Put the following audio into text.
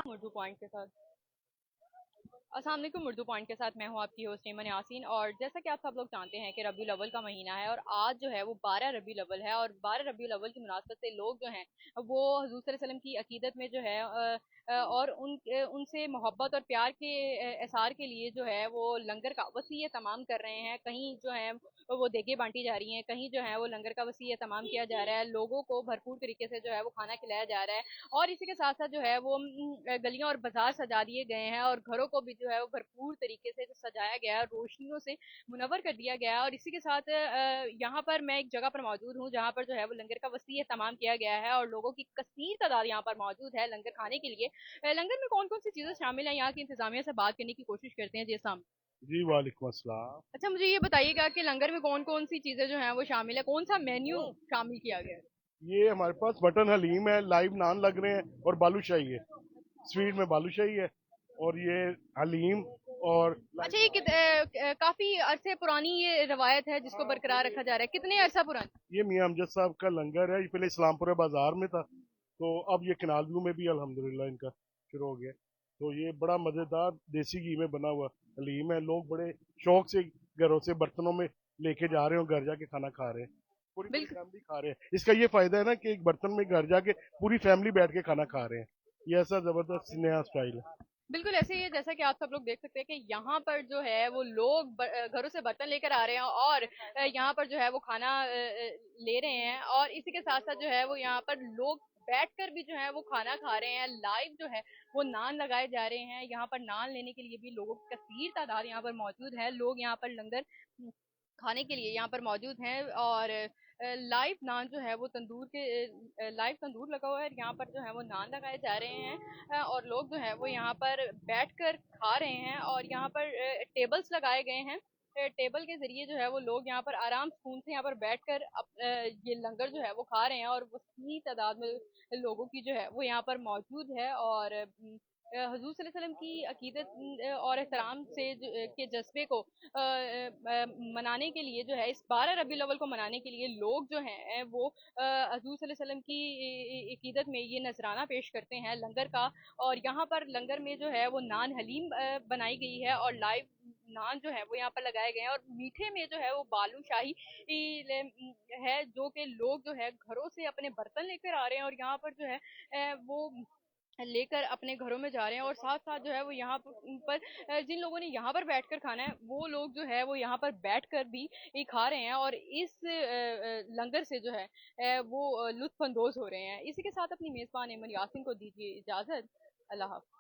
Urdu point کے ساتھ السلام علیکم اردو پوائنٹ کے ساتھ میں ہوں آپ کی ہوسٹ ایمن یاسین. اور جیسا کہ آپ سب لوگ جانتے ہیں کہ ربیع الاول کا مہینہ ہے اور آج جو ہے وہ 12 ربیع الاول ہے. اور 12 ربیع الاول کی مناسبت سے لوگ جو ہیں وہ حضور صلی اللہ علیہ وسلم کی عقیدت میں جو ہے اور ان سے محبت اور پیار کے اظہار کے لیے جو ہے وہ لنگر کا وسیع اہتمام کر رہے ہیں. کہیں جو ہے وہ دیگیں بانٹی جا رہی ہیں, کہیں جو ہے وہ لنگر کا وسیع اہتمام کیا جا رہا ہے, لوگوں کو بھرپور طریقے سے جو ہے وہ کھانا کھلایا جا رہا ہے. اور اسی کے ساتھ ساتھ جو ہے وہ گلیاں اور بازار سجا دیے گئے ہیں اور گھروں کو بھی جو ہے وہ بھرپور طریقے سے سجایا گیا ہے, روشنیوں سے منور کر دیا گیا ہے. اور اسی کے ساتھ یہاں پر میں ایک جگہ پر موجود ہوں جہاں پر جو ہے وہ لنگر کا وسیع اہتمام کیا گیا ہے اور لوگوں کی کثیر تعداد یہاں پر موجود ہے لنگر کھانے کے لیے. لنگر میں کون کون سی چیزیں شامل ہیں یہاں کی انتظامیہ سے بات کرنے کی کوشش کرتے ہیں. جی سام جی وعلیکم السلام. اچھا, مجھے یہ بتائیے گا کہ لنگر میں کون کون سی چیزیں جو ہیں وہ شامل ہے, کون سا مینیو شامل کیا گیا ہے؟ یہ ہمارے پاس مٹن حلیم ہے, لائیو نان لگ رہے ہیں اور بالو شاہی ہے. سویٹ میں بالو شاہی ہے اور یہ حلیم اور اچھا, یہ کافی عرصے پرانی یہ روایت ہے جس کو برقرار رکھا جا رہا ہے, کتنے عرصہ پرانی؟ یہ میاں امجد صاحب کا لنگر ہے. یہ پہلے اسلام پورہ بازار میں تھا تو اب یہ کنال ویو میں بھی الحمدللہ ان کا شروع ہو گیا. تو یہ بڑا مزیدار دیسی گھی میں بنا ہوا حلیم ہے. لوگ بڑے شوق سے گھروں سے برتنوں میں لے کے جا رہے ہیں اور گھر جا کے کھانا کھا رہے ہیں. پوری پوری بالکل فیملی کھا رہے ہیں. اس کا یہ فائدہ ہے نا کہ ایک برتن میں گھر جا کے پوری فیملی بیٹھ کے کھانا کھا رہے ہیں. یہ ایسا زبردست نیا اسٹائل ہے. بالکل ایسے ہی ہے جیسا کہ آپ سب لوگ دیکھ سکتے ہیں کہ یہاں پر جو ہے وہ لوگ گھروں سے برتن لے کر آ رہے ہیں اور یہاں پر جو ہے وہ کھانا لے رہے ہیں. اور اسی کے ساتھ ساتھ جو ہے وہ یہاں پر لوگ بیٹھ کر بھی جو ہے وہ کھانا کھا رہے ہیں. لائیو جو ہے وہ نان لگائے جا رہے ہیں. یہاں پر نان لینے کے لیے بھی لوگوں کی کثیر تعداد یہاں پر موجود ہے. لوگ یہاں پر لنگر کھانے کے لیے یہاں پر موجود ہیں اور لائیو نان جو ہے وہ تندور کے لائیو تندور لگا ہوا ہے. یہاں پر جو ہے وہ نان لگائے جا رہے ہیں اور لوگ جو ہے وہ یہاں پر بیٹھ کر کھا رہے ہیں. اور یہاں پر ٹیبلز لگائے گئے ہیں. ٹیبل کے ذریعے جو ہے وہ لوگ یہاں پر آرام سکون سے یہاں پر بیٹھ کر یہ لنگر جو ہے وہ کھا رہے ہیں. اور وسیع تعداد میں لوگوں کی جو ہے وہ یہاں پر موجود ہے. اور حضور صلی اللہ علیہ وسلم کی عقیدت اور احترام سے کے جذبے کو منانے کے لیے جو ہے اس 12 ربیع الاول کو منانے کے لیے لوگ جو ہیں وہ حضور صلی اللہ علیہ وسلم کی عقیدت میں یہ نذرانہ پیش کرتے ہیں لنگر کا. اور یہاں پر لنگر میں جو ہے وہ نان حلیم بنائی گئی ہے اور لائیو نان جو ہے وہ یہاں پر لگائے گئے ہیں. اور میٹھے میں جو ہے وہ بالو شاہی ہے جو کہ لوگ جو ہے گھروں سے اپنے برتن لے کر آ رہے ہیں اور یہاں پر جو ہے وہ لے کر اپنے گھروں میں جا رہے ہیں. اور ساتھ ساتھ جو ہے وہ یہاں پر جن لوگوں نے یہاں پر بیٹھ کر کھانا ہے وہ لوگ جو ہے وہ یہاں پر بیٹھ کر بھی کھا رہے ہیں اور اس لنگر سے جو ہے وہ لطف اندوز ہو رہے ہیں. اسی کے ساتھ اپنی میزبان ایمن یاسین کو دیجیے اجازت. اللہ حافظ.